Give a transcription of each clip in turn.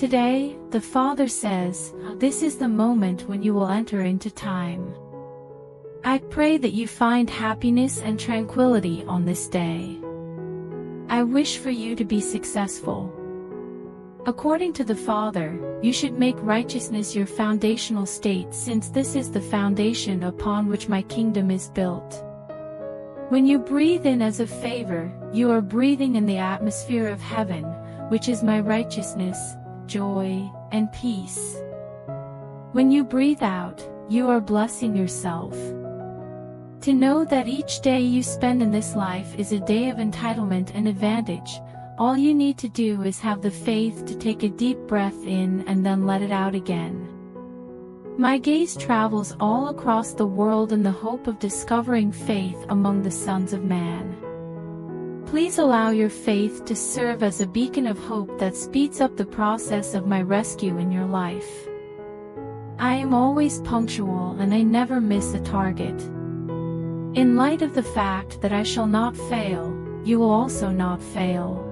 Today, the Father says, this is the moment when you will enter into time. I pray that you find happiness and tranquility on this day. I wish for you to be successful. According to the Father, you should make righteousness your foundational state, since this is the foundation upon which my kingdom is built. When you breathe in as a favor, you are breathing in the atmosphere of heaven, which is my righteousness, joy, and peace. When you breathe out, you are blessing yourself. To know that each day you spend in this life is a day of entitlement and advantage, all you need to do is have the faith to take a deep breath in and then let it out again. My gaze travels all across the world in the hope of discovering faith among the sons of man. Please allow your faith to serve as a beacon of hope that speeds up the process of my rescue in your life. I am always punctual and I never miss a target. In light of the fact that I shall not fail, you will also not fail.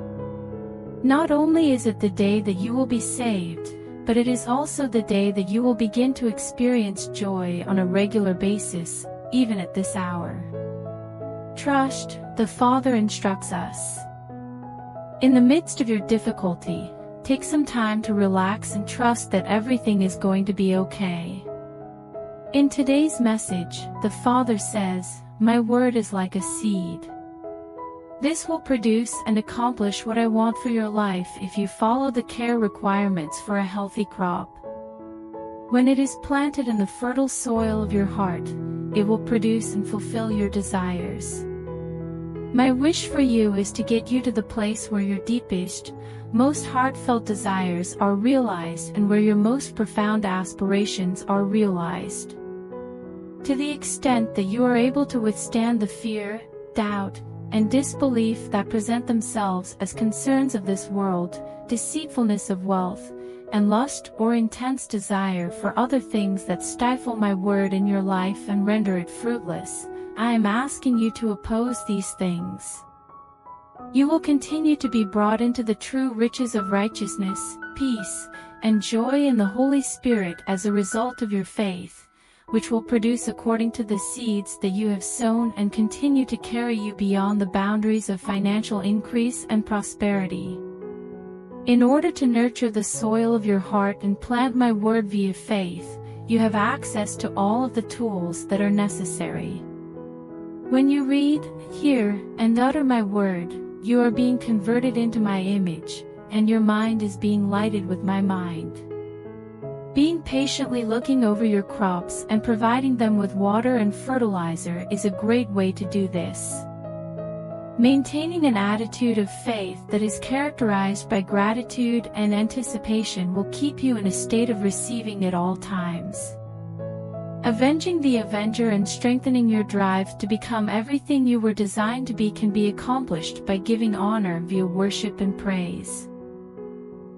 Not only is it the day that you will be saved, but it is also the day that you will begin to experience joy on a regular basis, even at this hour. Trust, the Father instructs us. In the midst of your difficulty, take some time to relax and trust that everything is going to be okay. In today's message, the Father says, my word is like a seed. This will produce and accomplish what I want for your life if you follow the care requirements for a healthy crop. When it is planted in the fertile soil of your heart, it will produce and fulfill your desires. My wish for you is to get you to the place where your deepest, most heartfelt desires are realized and where your most profound aspirations are realized. To the extent that you are able to withstand the fear, doubt, and disbelief that present themselves as concerns of this world, deceitfulness of wealth, and lust or intense desire for other things that stifle my word in your life and render it fruitless, I am asking you to oppose these things. You will continue to be brought into the true riches of righteousness, peace, and joy in the Holy Spirit as a result of your faith, which will produce according to the seeds that you have sown and continue to carry you beyond the boundaries of financial increase and prosperity. In order to nurture the soil of your heart and plant my word via faith, you have access to all of the tools that are necessary. When you read, hear, and utter my word, you are being converted into my image, and your mind is being lighted with my mind. Being patiently looking over your crops and providing them with water and fertilizer is a great way to do this. Maintaining an attitude of faith that is characterized by gratitude and anticipation will keep you in a state of receiving at all times. Avenging the avenger and strengthening your drive to become everything you were designed to be can be accomplished by giving honor via worship and praise.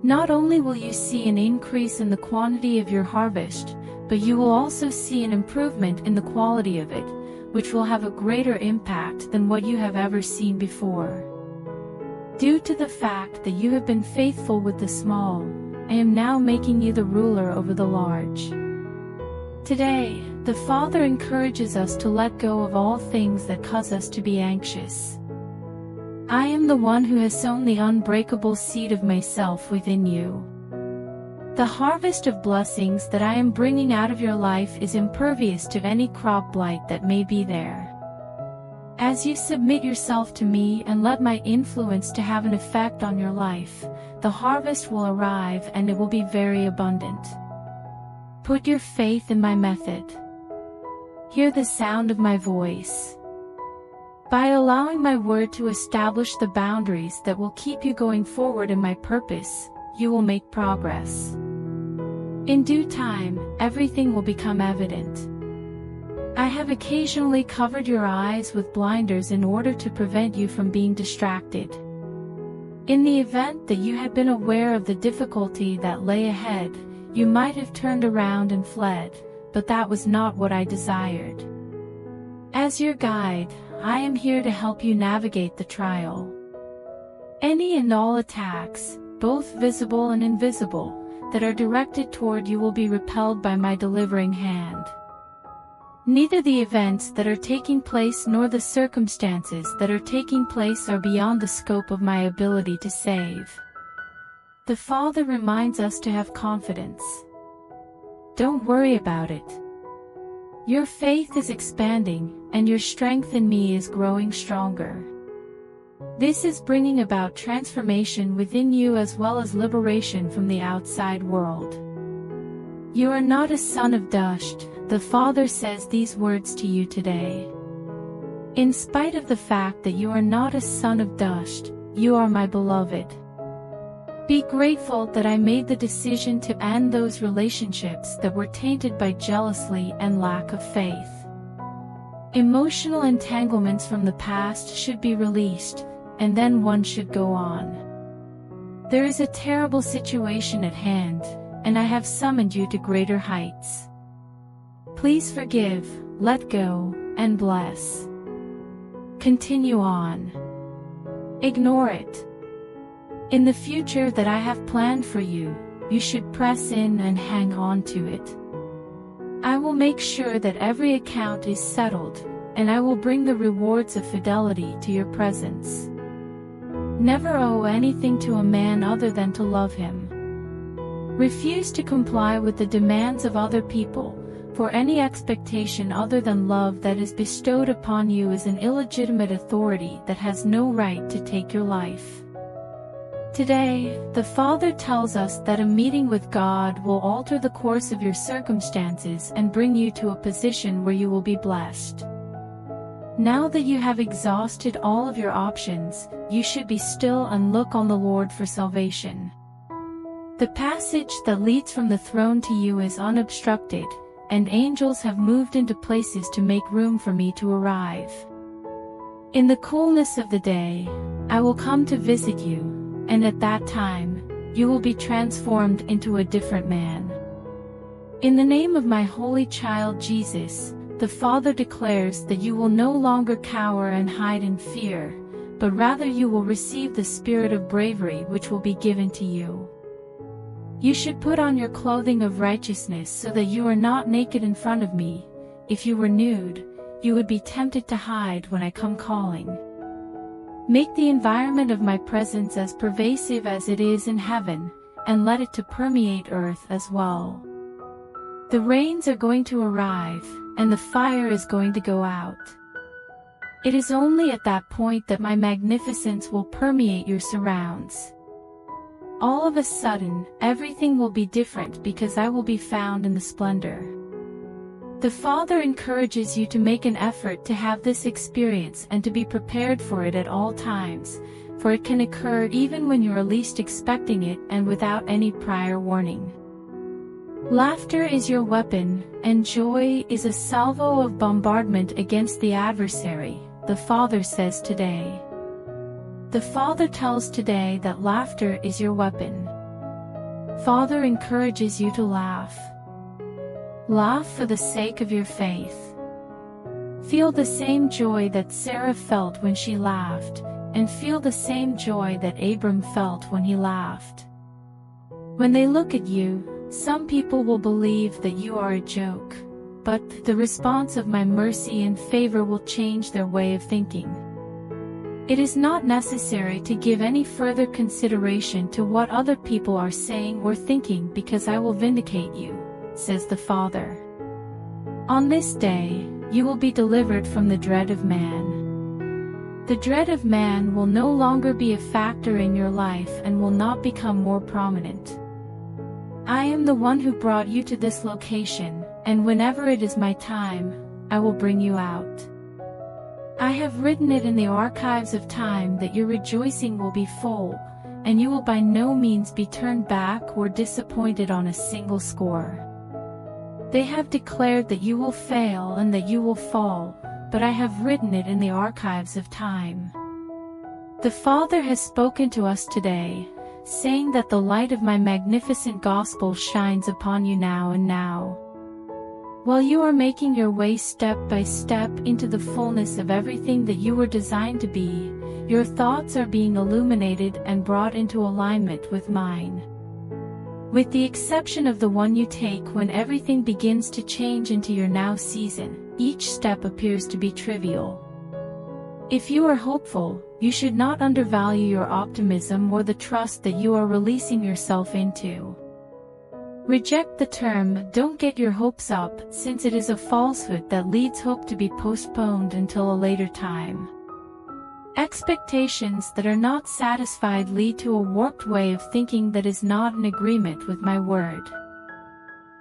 Not only will you see an increase in the quantity of your harvest, but you will also see an improvement in the quality of it, which will have a greater impact than what you have ever seen before. Due to the fact that you have been faithful with the small, I am now making you the ruler over the large. Today, the Father encourages us to let go of all things that cause us to be anxious. I am the one who has sown the unbreakable seed of myself within you. The harvest of blessings that I am bringing out of your life is impervious to any crop blight that may be there. As you submit yourself to me and let my influence to have an effect on your life, the harvest will arrive and it will be very abundant. Put your faith in my method. Hear the sound of my voice. By allowing my word to establish the boundaries that will keep you going forward in my purpose, you will make progress. In due time, everything will become evident. I have occasionally covered your eyes with blinders in order to prevent you from being distracted. In the event that you had been aware of the difficulty that lay ahead, you might have turned around and fled, but that was not what I desired. As your guide, I am here to help you navigate the trial. Any and all attacks, both visible and invisible, that are directed toward you will be repelled by my delivering hand. Neither the events that are taking place nor the circumstances that are taking place are beyond the scope of my ability to save. The Father reminds us to have confidence. Don't worry about it. Your faith is expanding, and your strength in me is growing stronger. This is bringing about transformation within you as well as liberation from the outside world. You are not a son of dust. The Father says these words to you today. In spite of the fact that you are not a son of dust, you are my beloved. Be grateful that I made the decision to end those relationships that were tainted by jealousy and lack of faith. Emotional entanglements from the past should be released, and then one should go on. There is a terrible situation at hand, and I have summoned you to greater heights. Please forgive, let go, and bless. Continue on. Ignore it. In the future that I have planned for you, you should press in and hang on to it. I will make sure that every account is settled, and I will bring the rewards of fidelity to your presence. Never owe anything to a man other than to love him. Refuse to comply with the demands of other people, for any expectation other than love that is bestowed upon you is an illegitimate authority that has no right to take your life. Today, the Father tells us that a meeting with God will alter the course of your circumstances and bring you to a position where you will be blessed. Now that you have exhausted all of your options, you should be still and look on the Lord for salvation. The passage that leads from the throne to you is unobstructed, and angels have moved into places to make room for me to arrive. In the coolness of the day, I will come to visit you, and at that time, you will be transformed into a different man. In the name of my holy child Jesus, the Father declares that you will no longer cower and hide in fear, but rather you will receive the spirit of bravery which will be given to you. You should put on your clothing of righteousness so that you are not naked in front of me. If you were nude, you would be tempted to hide when I come calling. Make the environment of my presence as pervasive as it is in heaven, and let it to permeate earth as well. The rains are going to arrive, and the fire is going to go out. It is only at that point that my magnificence will permeate your surrounds. All of a sudden, everything will be different because I will be found in the splendor. The Father encourages you to make an effort to have this experience and to be prepared for it at all times, for it can occur even when you are least expecting it and without any prior warning. Laughter is your weapon, and joy is a salvo of bombardment against the adversary, the Father says today. The Father tells today that laughter is your weapon. Father encourages you to laugh. Laugh for the sake of your faith. Feel the same joy that Sarah felt when she laughed, and feel the same joy that Abram felt when he laughed. When they look at you, some people will believe that you are a joke, but the response of my mercy and favor will change their way of thinking. It is not necessary to give any further consideration to what other people are saying or thinking because I will vindicate you, says the Father. On this day, you will be delivered from the dread of man. The dread of man will no longer be a factor in your life and will not become more prominent. I am the one who brought you to this location, and whenever it is my time, I will bring you out. I have written it in the archives of time that your rejoicing will be full, and you will by no means be turned back or disappointed on a single score. They have declared that you will fail and that you will fall, but I have written it in the archives of time. The Father has spoken to us today, saying that the light of my magnificent gospel shines upon you now and now. While you are making your way step by step into the fullness of everything that you were designed to be, your thoughts are being illuminated and brought into alignment with mine. With the exception of the one you take when everything begins to change into your now season, each step appears to be trivial. If you are hopeful, you should not undervalue your optimism or the trust that you are releasing yourself into. Reject the term "don't get your hopes up," since it is a falsehood that leads hope to be postponed until a later time. Expectations that are not satisfied lead to a warped way of thinking that is not in agreement with my word.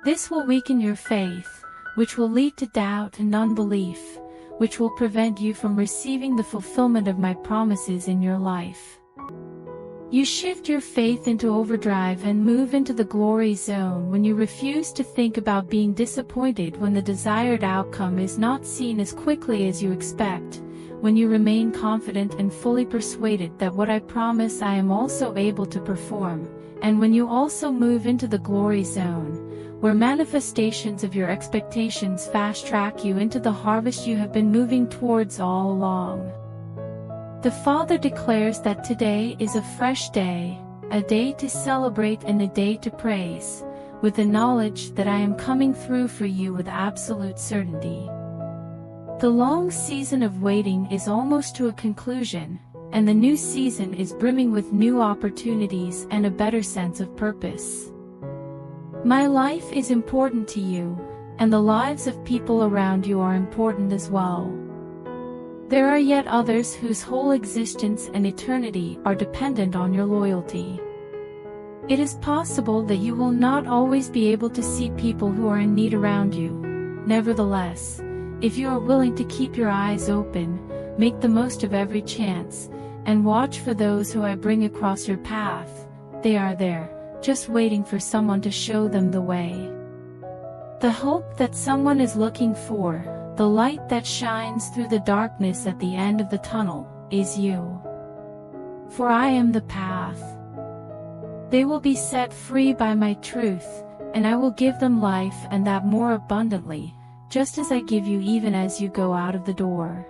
This will weaken your faith, which will lead to doubt and unbelief, which will prevent you from receiving the fulfillment of my promises in your life. You shift your faith into overdrive and move into the glory zone when you refuse to think about being disappointed when the desired outcome is not seen as quickly as you expect, when you remain confident and fully persuaded that what I promise I am also able to perform, and when you also move into the glory zone, where manifestations of your expectations fast-track you into the harvest you have been moving towards all along. The Father declares that today is a fresh day, a day to celebrate and a day to praise, with the knowledge that I am coming through for you with absolute certainty. The long season of waiting is almost to a conclusion, and the new season is brimming with new opportunities and a better sense of purpose. My life is important to you, and the lives of people around you are important as well. There are yet others whose whole existence and eternity are dependent on your loyalty. It is possible that you will not always be able to see people who are in need around you. Nevertheless, if you are willing to keep your eyes open, make the most of every chance, and watch for those who I bring across your path, they are there, just waiting for someone to show them the way. The hope that someone is looking for, the light that shines through the darkness at the end of the tunnel, is you. For I am the path. They will be set free by my truth, and I will give them life and that more abundantly, just as I give you even as you go out of the door.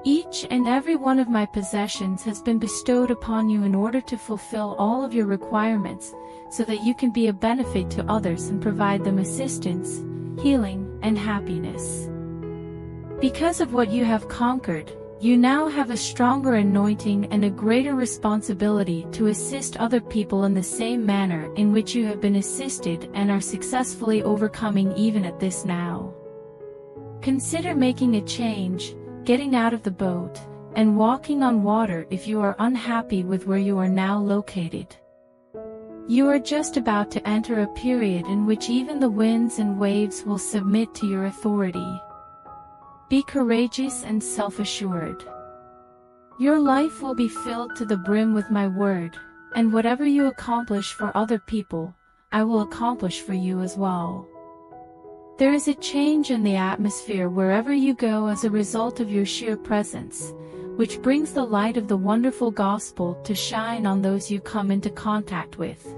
Each and every one of my possessions has been bestowed upon you in order to fulfill all of your requirements, so that you can be a benefit to others and provide them assistance, healing, and happiness. Because of what you have conquered, you now have a stronger anointing and a greater responsibility to assist other people in the same manner in which you have been assisted and are successfully overcoming even at this now. Consider making a change, getting out of the boat, and walking on water if you are unhappy with where you are now located. You are just about to enter a period in which even the winds and waves will submit to your authority. Be courageous and self-assured. Your life will be filled to the brim with my word, and whatever you accomplish for other people, I will accomplish for you as well. There is a change in the atmosphere wherever you go as a result of your sheer presence, which brings the light of the wonderful gospel to shine on those you come into contact with.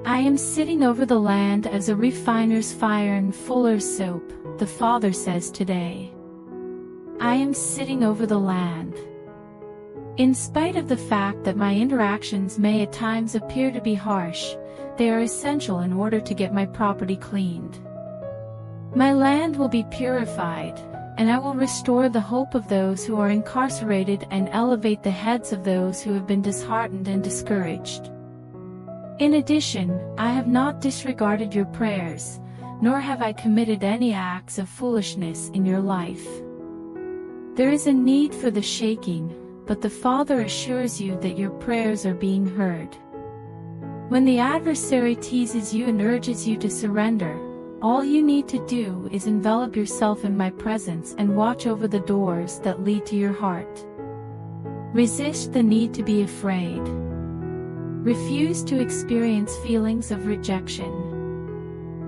I am sitting over the land as a refiner's fire and fuller's soap, the Father says today. I am sitting over the land. In spite of the fact that my interactions may at times appear to be harsh, they are essential in order to get my property cleaned. My land will be purified, and I will restore the hope of those who are incarcerated and elevate the heads of those who have been disheartened and discouraged. In addition, I have not disregarded your prayers, nor have I committed any acts of foolishness in your life. There is a need for the shaking, but the Father assures you that your prayers are being heard. When the adversary teases you and urges you to surrender, all you need to do is envelop yourself in my presence and watch over the doors that lead to your heart. Resist the need to be afraid. Refuse to experience feelings of rejection.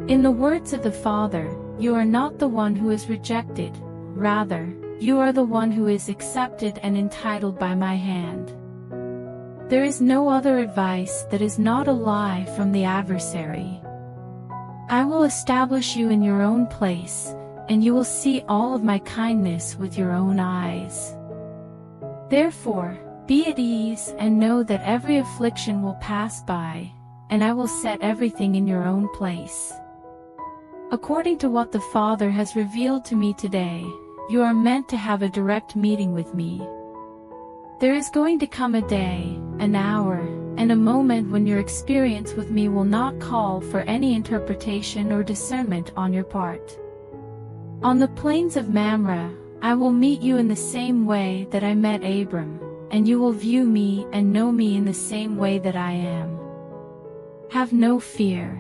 In the words of the Father, you are not the one who is rejected, rather, you are the one who is accepted and entitled by my hand. There is no other advice that is not a lie from the adversary. I will establish you in your own place, and you will see all of my kindness with your own eyes. Therefore, be at ease and know that every affliction will pass by, and I will set everything in your own place. According to what the Father has revealed to me today, you are meant to have a direct meeting with me. There is going to come a day, an hour, and a moment when your experience with me will not call for any interpretation or discernment on your part. On the plains of Mamre, I will meet you in the same way that I met Abram, and you will view me and know me in the same way that I am. Have no fear.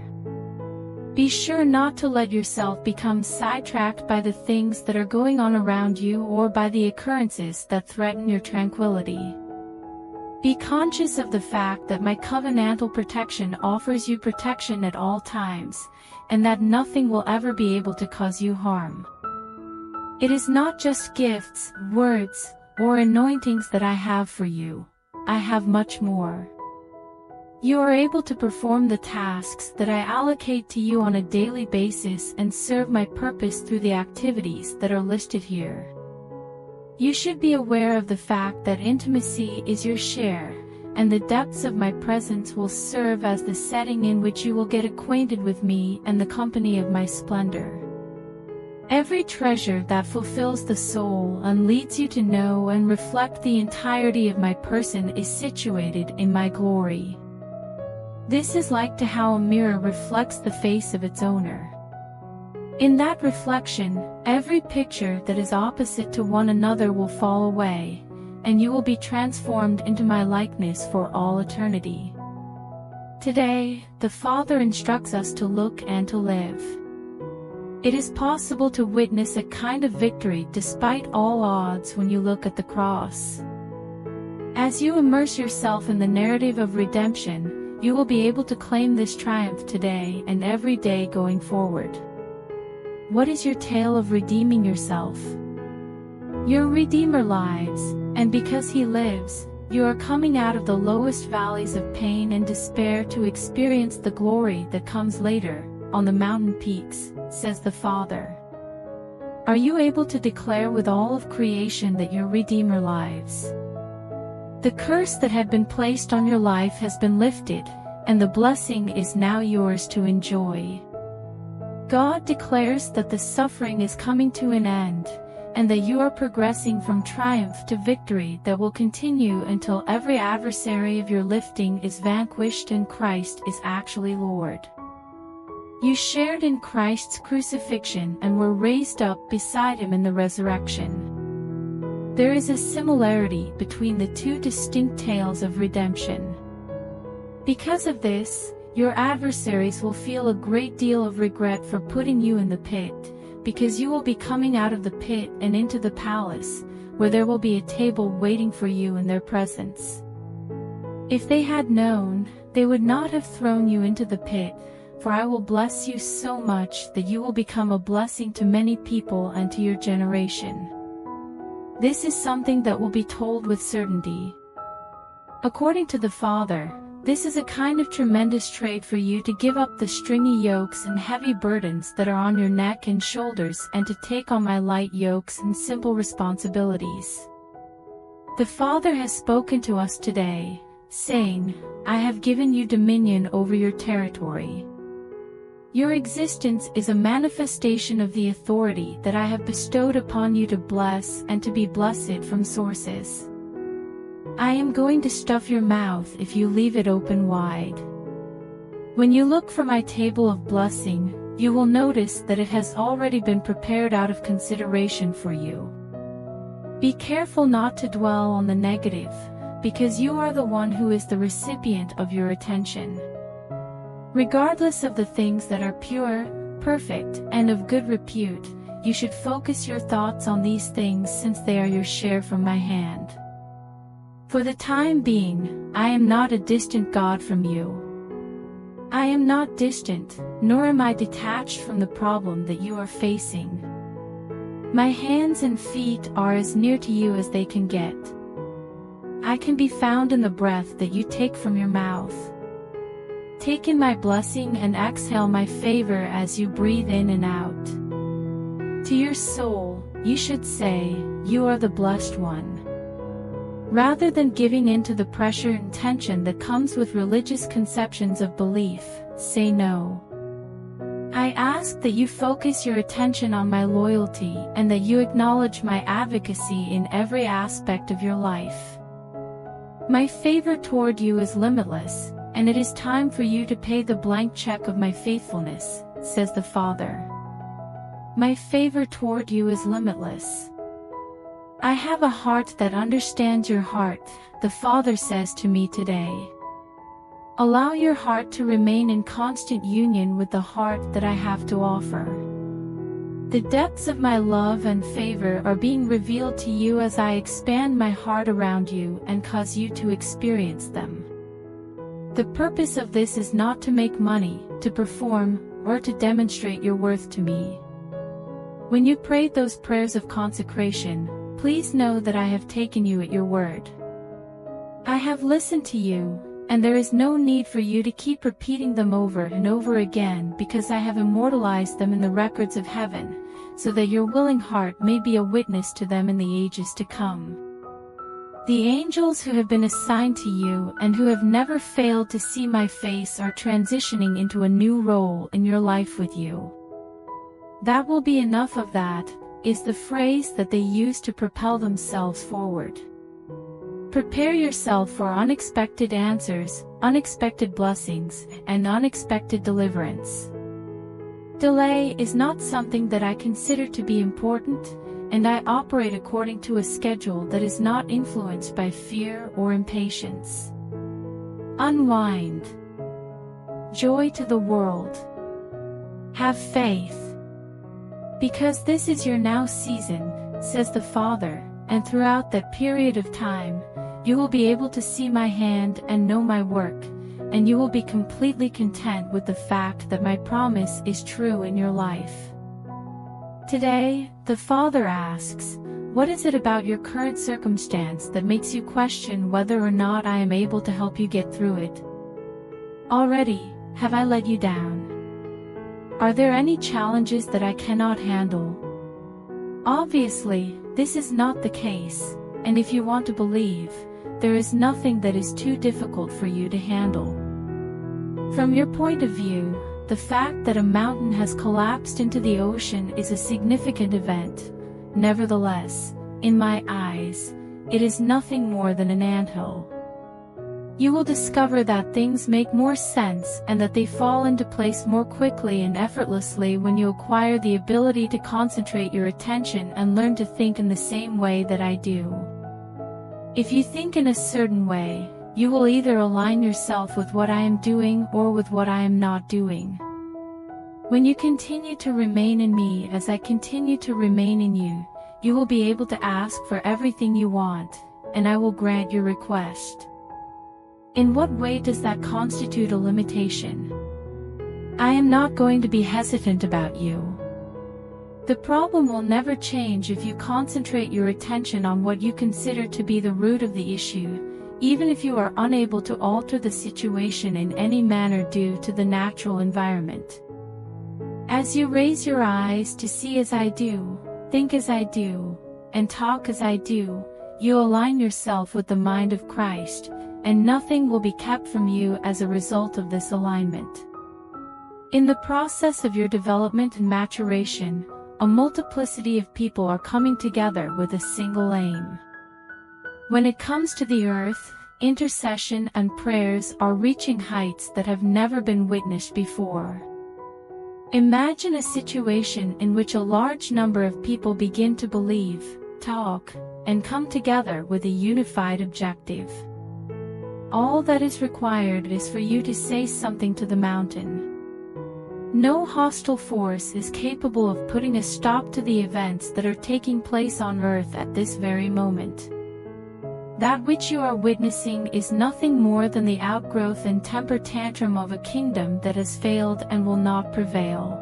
Be sure not to let yourself become sidetracked by the things that are going on around you or by the occurrences that threaten your tranquility. Be conscious of the fact that my covenantal protection offers you protection at all times, and that nothing will ever be able to cause you harm. It is not just gifts, words, or anointings that I have for you. I have much more. You are able to perform the tasks that I allocate to you on a daily basis and serve my purpose through the activities that are listed here. You should be aware of the fact that intimacy is your share, and the depths of my presence will serve as the setting in which you will get acquainted with me and the company of my splendor. Every treasure that fulfills the soul and leads you to know and reflect the entirety of my person is situated in my glory. This is like to how a mirror reflects the face of its owner. In that reflection, every picture that is opposite to one another will fall away, and you will be transformed into my likeness for all eternity. Today, the Father instructs us to look and to live. It is possible to witness a kind of victory despite all odds when you look at the cross. As you immerse yourself in the narrative of redemption, you will be able to claim this triumph today and every day going forward. What is your tale of redeeming yourself? Your Redeemer lives, and because He lives, you are coming out of the lowest valleys of pain and despair to experience the glory that comes later, on the mountain peaks, says the Father. Are you able to declare with all of creation that your Redeemer lives? The curse that had been placed on your life has been lifted, and the blessing is now yours to enjoy. God declares that the suffering is coming to an end, and that you are progressing from triumph to victory that will continue until every adversary of your lifting is vanquished and Christ is actually Lord. You shared in Christ's crucifixion and were raised up beside Him in the resurrection. There is a similarity between the two distinct tales of redemption. Because of this, your adversaries will feel a great deal of regret for putting you in the pit, because you will be coming out of the pit and into the palace, where there will be a table waiting for you in their presence. If they had known, they would not have thrown you into the pit, for I will bless you so much that you will become a blessing to many people and to your generation. This is something that will be told with certainty. According to the Father, this is a kind of tremendous trade for you to give up the stringy yokes and heavy burdens that are on your neck and shoulders and to take on my light yokes and simple responsibilities. The Father has spoken to us today, saying, I have given you dominion over your territory. Your existence is a manifestation of the authority that I have bestowed upon you to bless and to be blessed from sources. I am going to stuff your mouth if you leave it open wide. When you look for my table of blessing, you will notice that it has already been prepared out of consideration for you. Be careful not to dwell on the negative, because you are the one who is the recipient of your attention. Regardless of the things that are pure, perfect, and of good repute, you should focus your thoughts on these things since they are your share from my hand. For the time being, I am not a distant God from you. I am not distant, nor am I detached from the problem that you are facing. My hands and feet are as near to you as they can get. I can be found in the breath that you take from your mouth. Take in my blessing and exhale my favor as you breathe in and out. To your soul, you should say, you are the blessed one. Rather than giving in to the pressure and tension that comes with religious conceptions of belief, say no. I ask that you focus your attention on my loyalty and that you acknowledge my advocacy in every aspect of your life. My favor toward you is limitless, and it is time for you to pay the blank check of my faithfulness, says the Father. My favor toward you is limitless. I have a heart that understands your heart, the Father says to me today. Allow your heart to remain in constant union with the heart that I have to offer. The depths of my love and favor are being revealed to you as I expand my heart around you and cause you to experience them. The purpose of this is not to make money, to perform, or to demonstrate your worth to me. When you prayed those prayers of consecration, please know that I have taken you at your word. I have listened to you, and there is no need for you to keep repeating them over and over again because I have immortalized them in the records of heaven, so that your willing heart may be a witness to them in the ages to come. The angels who have been assigned to you and who have never failed to see my face are transitioning into a new role in your life with you. That will be enough of that, is the phrase that they use to propel themselves forward. Prepare yourself for unexpected answers, unexpected blessings, and unexpected deliverance. Delay is not something that I consider to be important, and I operate according to a schedule that is not influenced by fear or impatience. Unwind. Joy to the world. Have faith. Because this is your now season, says the Father, and throughout that period of time, you will be able to see my hand and know my work, and you will be completely content with the fact that my promise is true in your life. Today, the Father asks, what is it about your current circumstance that makes you question whether or not I am able to help you get through it? Already, have I let you down? Are there any challenges that I cannot handle? Obviously, this is not the case, and if you want to believe, there is nothing that is too difficult for you to handle. From your point of view, the fact that a mountain has collapsed into the ocean is a significant event. Nevertheless, in my eyes, it is nothing more than an anthill. You will discover that things make more sense and that they fall into place more quickly and effortlessly when you acquire the ability to concentrate your attention and learn to think in the same way that I do. If you think in a certain way, you will either align yourself with what I am doing or with what I am not doing. When you continue to remain in me as I continue to remain in you, you will be able to ask for everything you want, and I will grant your request. In what way does that constitute a limitation? I am not going to be hesitant about you. The problem will never change if you concentrate your attention on what you consider to be the root of the issue, even if you are unable to alter the situation in any manner due to the natural environment. As you raise your eyes to see as I do, think as I do, and talk as I do, you align yourself with the mind of Christ, and nothing will be kept from you as a result of this alignment. In the process of your development and maturation, a multiplicity of people are coming together with a single aim. When it comes to the earth, intercession and prayers are reaching heights that have never been witnessed before. Imagine a situation in which a large number of people begin to believe, talk, and come together with a unified objective. All that is required is for you to say something to the mountain. No hostile force is capable of putting a stop to the events that are taking place on earth at this very moment. That which you are witnessing is nothing more than the outgrowth and temper tantrum of a kingdom that has failed and will not prevail.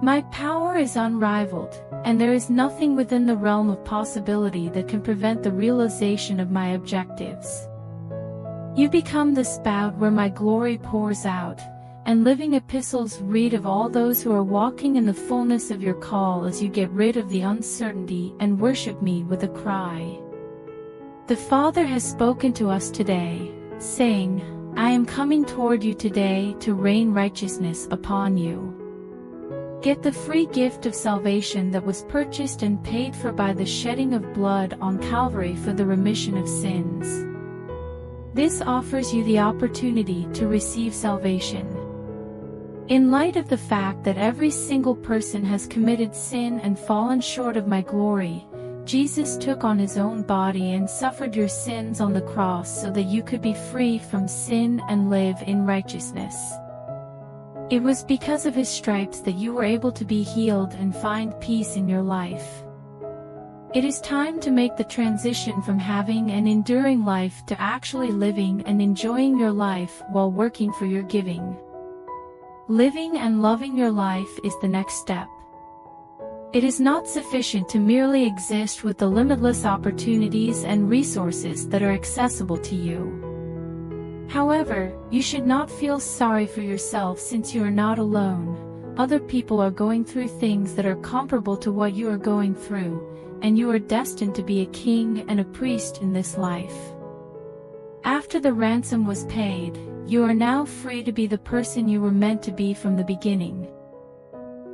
My power is unrivaled, and there is nothing within the realm of possibility that can prevent the realization of my objectives. You become the spout where my glory pours out, and living epistles read of all those who are walking in the fullness of your call as you get rid of the uncertainty and worship me with a cry. The Father has spoken to us today, saying, I am coming toward you today to rain righteousness upon you. Get the free gift of salvation that was purchased and paid for by the shedding of blood on Calvary for the remission of sins. This offers you the opportunity to receive salvation. In light of the fact that every single person has committed sin and fallen short of my glory, Jesus took on his own body and suffered your sins on the cross so that you could be free from sin and live in righteousness. It was because of his stripes that you were able to be healed and find peace in your life. It is time to make the transition from having an enduring life to actually living and enjoying your life while working for your giving. Living and loving your life is the next step. It is not sufficient to merely exist with the limitless opportunities and resources that are accessible to you. However, you should not feel sorry for yourself since you are not alone. Other people are going through things that are comparable to what you are going through, and you are destined to be a king and a priest in this life. After the ransom was paid, you are now free to be the person you were meant to be from the beginning.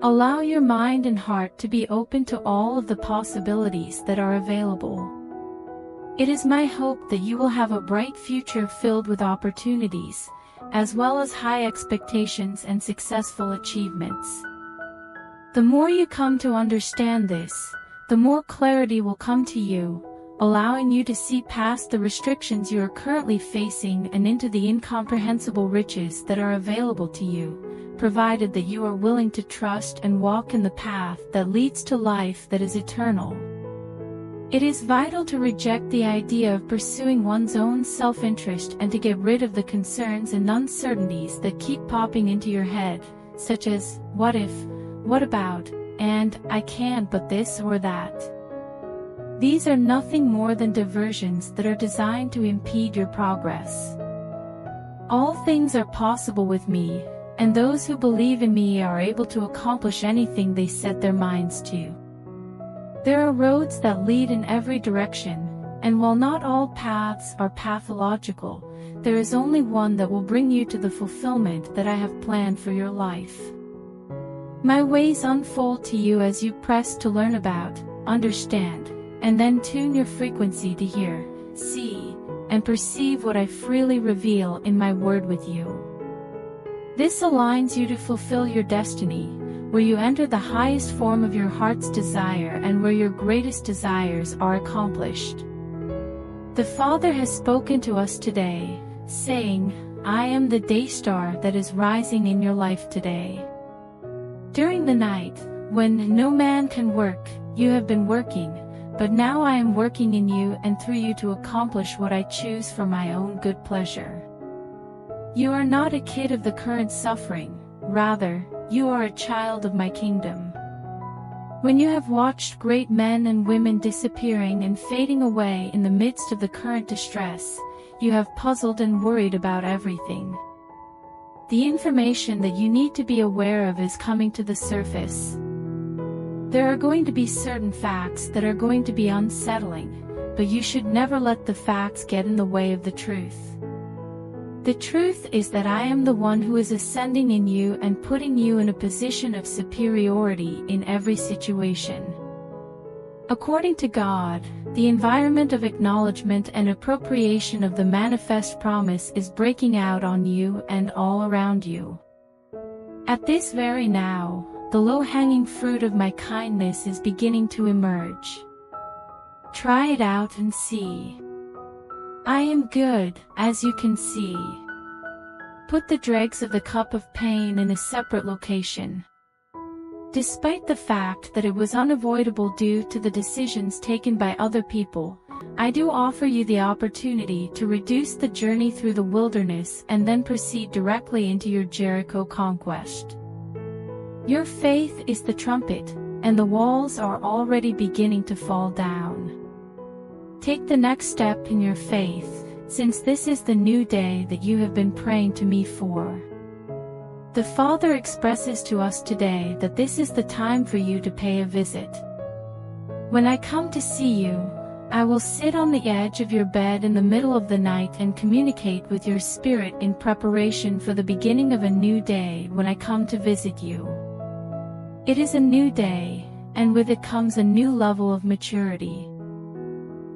Allow your mind and heart to be open to all of the possibilities that are available. It is my hope that you will have a bright future filled with opportunities, as well as high expectations and successful achievements. The more you come to understand this, the more clarity will come to you, allowing you to see past the restrictions you are currently facing and into the incomprehensible riches that are available to you, provided that you are willing to trust and walk in the path that leads to life that is eternal. It is vital to reject the idea of pursuing one's own self-interest and to get rid of the concerns and uncertainties that keep popping into your head, such as, what if, what about, and I can't but this or that. These are nothing more than diversions that are designed to impede your progress. All things are possible with me, and those who believe in me are able to accomplish anything they set their minds to. There are roads that lead in every direction, and while not all paths are pathological, there is only one that will bring you to the fulfillment that I have planned for your life. My ways unfold to you as you press to learn about, understand, and then tune your frequency to hear, see, and perceive what I freely reveal in my word with you. This aligns you to fulfill your destiny, where you enter the highest form of your heart's desire and where your greatest desires are accomplished. The Father has spoken to us today, saying, I am the day star that is rising in your life today. During the night, when no man can work, you have been working, but now I am working in you and through you to accomplish what I choose for my own good pleasure. You are not a kid of the current suffering, rather, you are a child of my kingdom. When you have watched great men and women disappearing and fading away in the midst of the current distress, you have puzzled and worried about everything. The information that you need to be aware of is coming to the surface. There are going to be certain facts that are going to be unsettling, but you should never let the facts get in the way of the truth. The truth is that I am the one who is ascending in you and putting you in a position of superiority in every situation. According to God, the environment of acknowledgement and appropriation of the manifest promise is breaking out on you and all around you. At this very now, the low-hanging fruit of my kindness is beginning to emerge. Try it out and see. I am good, as you can see. Put the dregs of the cup of pain in a separate location. Despite the fact that it was unavoidable due to the decisions taken by other people, I do offer you the opportunity to reduce the journey through the wilderness and then proceed directly into your Jericho conquest. Your faith is the trumpet, and the walls are already beginning to fall down. Take the next step in your faith, since this is the new day that you have been praying to me for. The Father expresses to us today that this is the time for you to pay a visit. When I come to see you, I will sit on the edge of your bed in the middle of the night and communicate with your spirit in preparation for the beginning of a new day when I come to visit you. It is a new day, and with it comes a new level of maturity.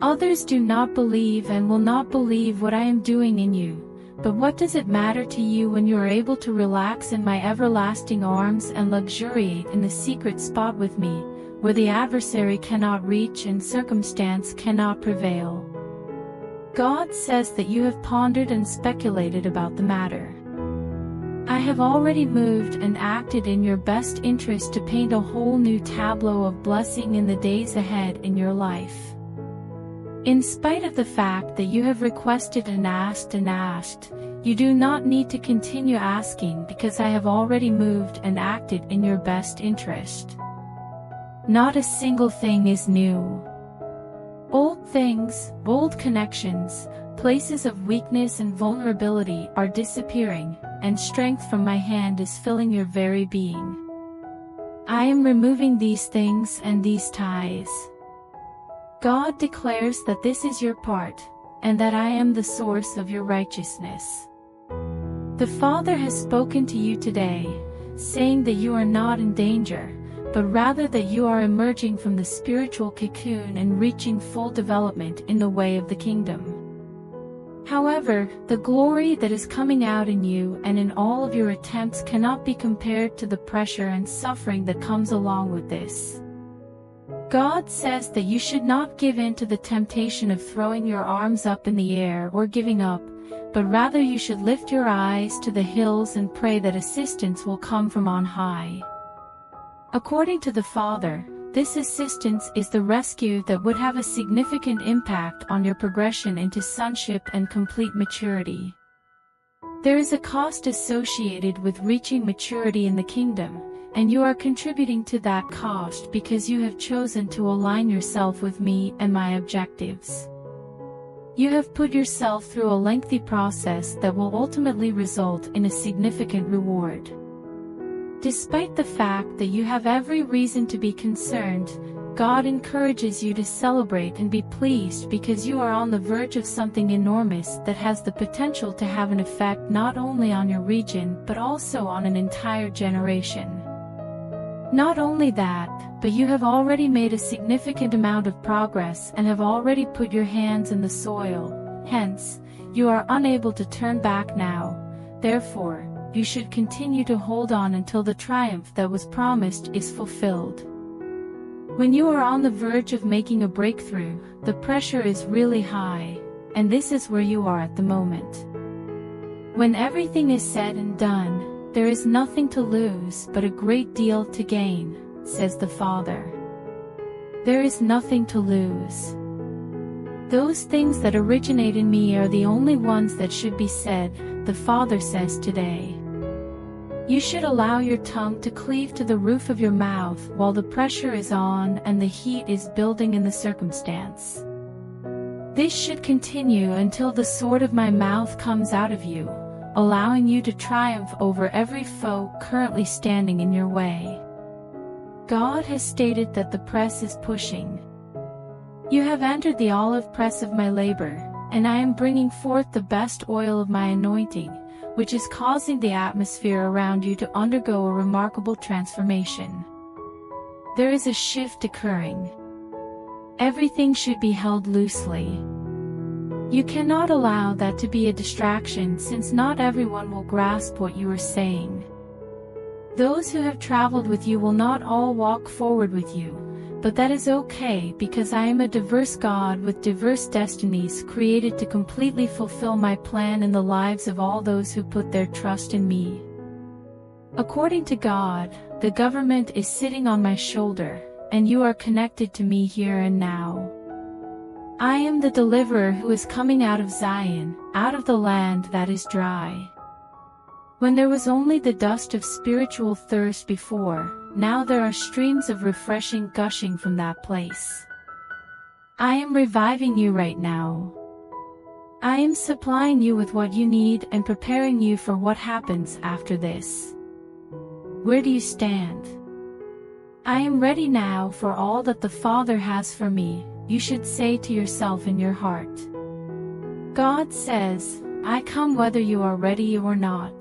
Others do not believe and will not believe what I am doing in you, but what does it matter to you when you are able to relax in my everlasting arms and luxuriate in the secret spot with me, where the adversary cannot reach and circumstance cannot prevail? God says that you have pondered and speculated about the matter. I have already moved and acted in your best interest to paint a whole new tableau of blessing in the days ahead in your life. In spite of the fact that you have requested and asked, you do not need to continue asking because I have already moved and acted in your best interest. Not a single thing is new. Old things, old connections, places of weakness and vulnerability are disappearing, and strength from my hand is filling your very being. I am removing these things and these ties. God declares that this is your part, and that I am the source of your righteousness. The Father has spoken to you today, saying that you are not in danger, but rather that you are emerging from the spiritual cocoon and reaching full development in the way of the kingdom. However, the glory that is coming out in you and in all of your attempts cannot be compared to the pressure and suffering that comes along with this. God says that you should not give in to the temptation of throwing your arms up in the air or giving up, but rather you should lift your eyes to the hills and pray that assistance will come from on high. According to the Father, this assistance is the rescue that would have a significant impact on your progression into sonship and complete maturity. There is a cost associated with reaching maturity in the kingdom, and you are contributing to that cost because you have chosen to align yourself with me and my objectives. You have put yourself through a lengthy process that will ultimately result in a significant reward. Despite the fact that you have every reason to be concerned, God encourages you to celebrate and be pleased because you are on the verge of something enormous that has the potential to have an effect not only on your region but also on an entire generation. Not only that, but you have already made a significant amount of progress and have already put your hands in the soil, hence, you are unable to turn back now. Therefore, you should continue to hold on until the triumph that was promised is fulfilled. When you are on the verge of making a breakthrough, the pressure is really high, and this is where you are at the moment. When everything is said and done, there is nothing to lose but a great deal to gain, says the Father. There is nothing to lose. Those things that originate in me are the only ones that should be said, the Father says today. You should allow your tongue to cleave to the roof of your mouth while the pressure is on and the heat is building in the circumstance. This should continue until the sword of my mouth comes out of you, allowing you to triumph over every foe currently standing in your way. God has stated that the press is pushing. You have entered the olive press of my labor, and I am bringing forth the best oil of my anointing, which is causing the atmosphere around you to undergo a remarkable transformation. There is a shift occurring. Everything should be held loosely. You cannot allow that to be a distraction since not everyone will grasp what you are saying. Those who have traveled with you will not all walk forward with you, but that is okay because I am a diverse God with diverse destinies created to completely fulfill my plan in the lives of all those who put their trust in me. According to God, the government is sitting on my shoulder, and you are connected to me here and now. I am the deliverer who is coming out of Zion, out of the land that is dry. When there was only the dust of spiritual thirst before, now there are streams of refreshing gushing from that place. I am reviving you right now. I am supplying you with what you need and preparing you for what happens after this. Where do you stand? I am ready now for all that the Father has for me, you should say to yourself in your heart. God says, I come whether you are ready or not.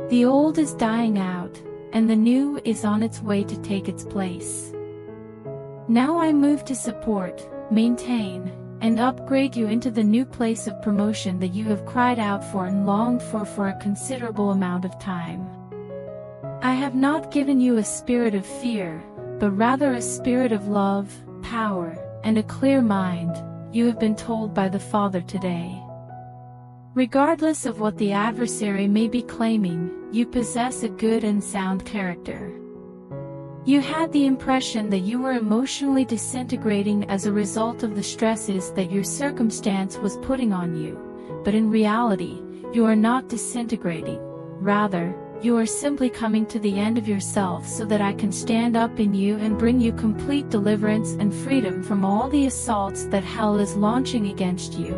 The old is dying out, and the new is on its way to take its place. Now I move to support, maintain, and upgrade you into the new place of promotion that you have cried out for and longed for a considerable amount of time. I have not given you a spirit of fear, but rather a spirit of love, power, and a clear mind, you have been told by the Father today. Regardless of what the adversary may be claiming, you possess a good and sound character. You had the impression that you were emotionally disintegrating as a result of the stresses that your circumstance was putting on you, but in reality, you are not disintegrating. Rather, you are simply coming to the end of yourself so that I can stand up in you and bring you complete deliverance and freedom from all the assaults that hell is launching against you.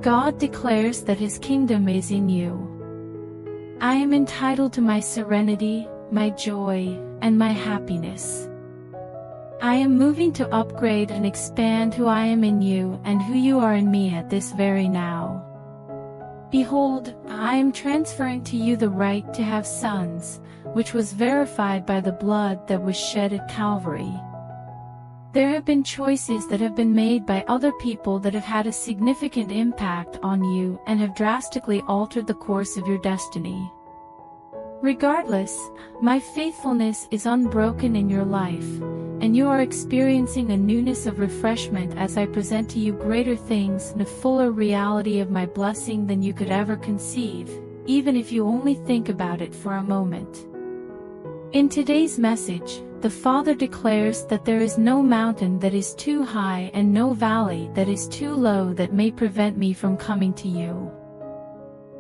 God declares that His kingdom is in you. I am entitled to my serenity, my joy, and my happiness. I am moving to upgrade and expand who I am in you and who you are in me at this very now. Behold, I am transferring to you the right to have sons, which was verified by the blood that was shed at Calvary. There have been choices that have been made by other people that have had a significant impact on you and have drastically altered the course of your destiny. Regardless, my faithfulness is unbroken in your life, and you are experiencing a newness of refreshment as I present to you greater things and a fuller reality of my blessing than you could ever conceive, even if you only think about it for a moment. In today's message, the Father declares that there is no mountain that is too high and no valley that is too low that may prevent me from coming to you.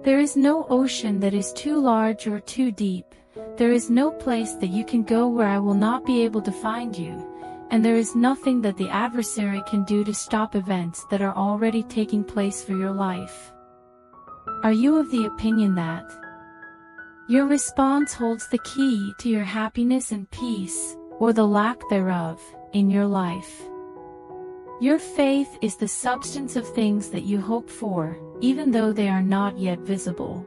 There is no ocean that is too large or too deep, there is no place that you can go where I will not be able to find you, and there is nothing that the adversary can do to stop events that are already taking place for your life. Are you of the opinion that your response holds the key to your happiness and peace, or the lack thereof, in your life? Your faith is the substance of things that you hope for, even though they are not yet visible.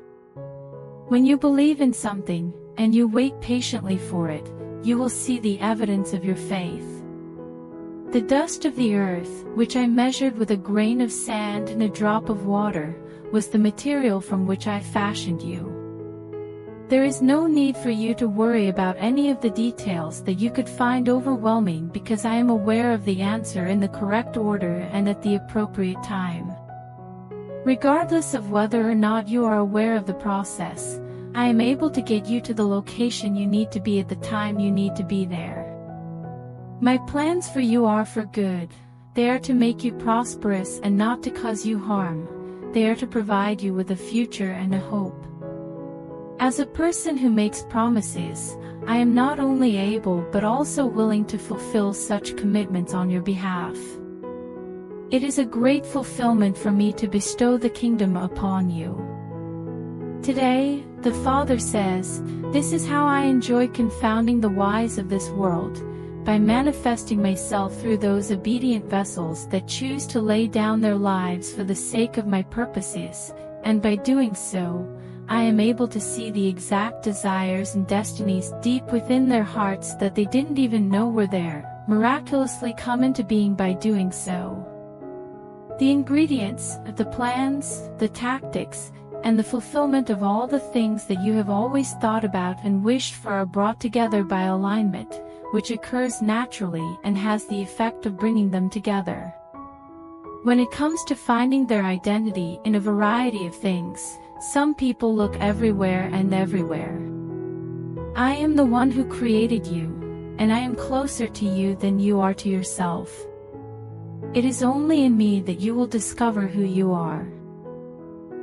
When you believe in something, and you wait patiently for it, you will see the evidence of your faith. The dust of the earth, which I measured with a grain of sand and a drop of water, was the material from which I fashioned you. There is no need for you to worry about any of the details that you could find overwhelming because I am aware of the answer in the correct order and at the appropriate time. Regardless of whether or not you are aware of the process, I am able to get you to the location you need to be at the time you need to be there. My plans for you are for good. They are to make you prosperous and not to cause you harm. They are to provide you with a future and a hope. As a person who makes promises, I am not only able but also willing to fulfill such commitments on your behalf. It is a great fulfillment for me to bestow the kingdom upon you. Today, the Father says, this is how I enjoy confounding the wise of this world, by manifesting myself through those obedient vessels that choose to lay down their lives for the sake of my purposes, and by doing so, I am able to see the exact desires and destinies deep within their hearts that they didn't even know were there, miraculously come into being by doing so. The ingredients, the plans, the tactics, and the fulfillment of all the things that you have always thought about and wished for are brought together by alignment, which occurs naturally and has the effect of bringing them together. When it comes to finding their identity in a variety of things, some people look everywhere and everywhere. I am the one who created you, and I am closer to you than you are to yourself. It is only in me that you will discover who you are.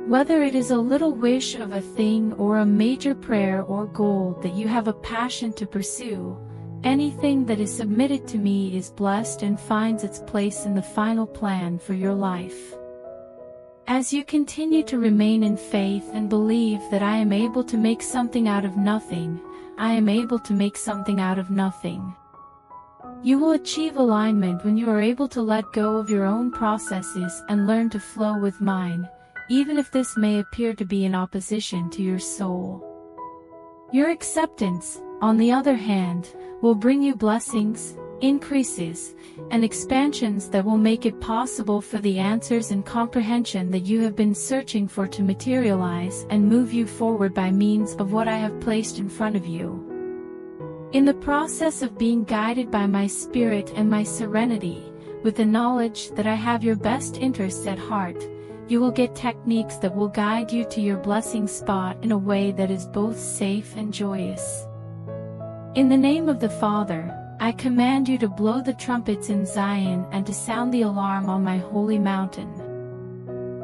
Whether it is a little wish of a thing or a major prayer or goal that you have a passion to pursue, anything that is submitted to me is blessed and finds its place in the final plan for your life. As you continue to remain in faith and believe that I am able to make something out of nothing, I am able to make something out of nothing. You will achieve alignment when you are able to let go of your own processes and learn to flow with mine, even if this may appear to be in opposition to your soul. Your acceptance, on the other hand, will bring you blessings, increases, and expansions that will make it possible for the answers and comprehension that you have been searching for to materialize and move you forward by means of what I have placed in front of you. In the process of being guided by my spirit and my serenity, with the knowledge that I have your best interests at heart, you will get techniques that will guide you to your blessing spot in a way that is both safe and joyous. In the name of the Father, I command you to blow the trumpets in Zion and to sound the alarm on my holy mountain.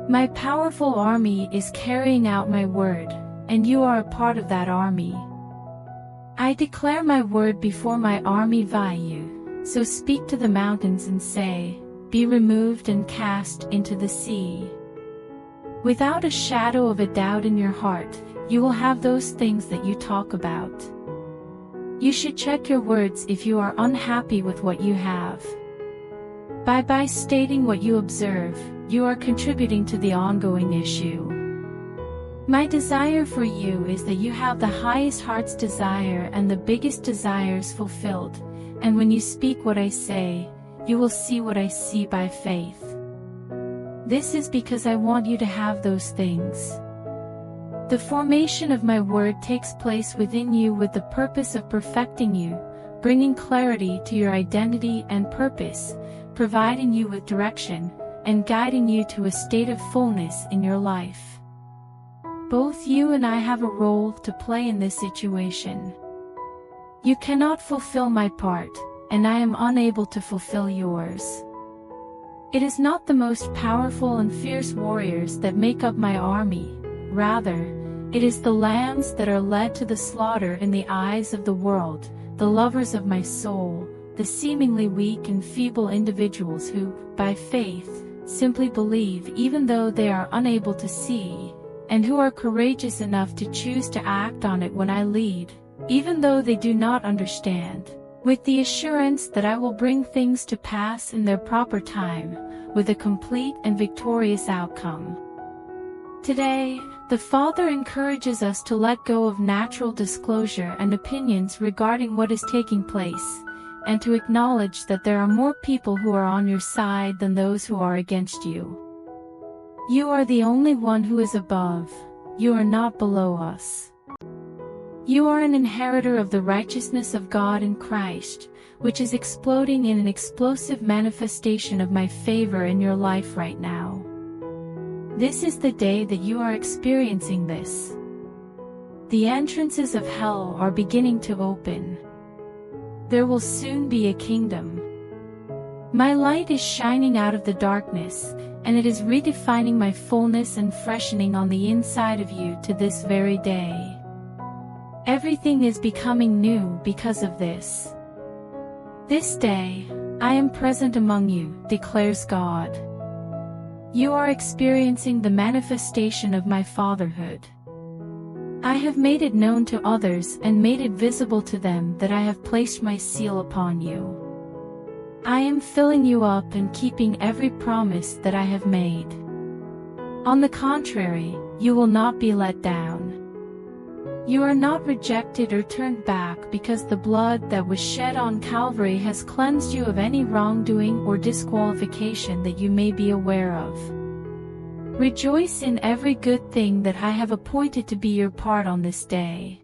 My powerful army is carrying out my word, and you are a part of that army. I declare my word before my army via you, so speak to the mountains and say, "Be removed and cast into the sea." Without a shadow of a doubt in your heart, you will have those things that you talk about. You should check your words if you are unhappy with what you have. By stating what you observe, you are contributing to the ongoing issue. My desire for you is that you have the highest heart's desire and the biggest desires fulfilled, and when you speak what I say, you will see what I see by faith. This is because I want you to have those things. The formation of my word takes place within you with the purpose of perfecting you, bringing clarity to your identity and purpose, providing you with direction, and guiding you to a state of fullness in your life. Both you and I have a role to play in this situation. You cannot fulfill my part, and I am unable to fulfill yours. It is not the most powerful and fierce warriors that make up my army, rather, it is the lambs that are led to the slaughter in the eyes of the world, the lovers of my soul, the seemingly weak and feeble individuals who, by faith, simply believe even though they are unable to see, and who are courageous enough to choose to act on it when I lead, even though they do not understand, with the assurance that I will bring things to pass in their proper time, with a complete and victorious outcome. Today, the Father encourages us to let go of natural disclosure and opinions regarding what is taking place, and to acknowledge that there are more people who are on your side than those who are against you. You are the only one who is above, you are not below us. You are an inheritor of the righteousness of God in Christ, which is exploding in an explosive manifestation of my favor in your life right now. This is the day that you are experiencing this. The entrances of hell are beginning to open. There will soon be a kingdom. My light is shining out of the darkness, and it is redefining my fullness and freshening on the inside of you to this very day. Everything is becoming new because of this. This day, I am present among you, declares God. You are experiencing the manifestation of my fatherhood. I have made it known to others and made it visible to them that I have placed my seal upon you. I am filling you up and keeping every promise that I have made. On the contrary, you will not be let down. You are not rejected or turned back because the blood that was shed on Calvary has cleansed you of any wrongdoing or disqualification that you may be aware of. Rejoice in every good thing that I have appointed to be your part on this day.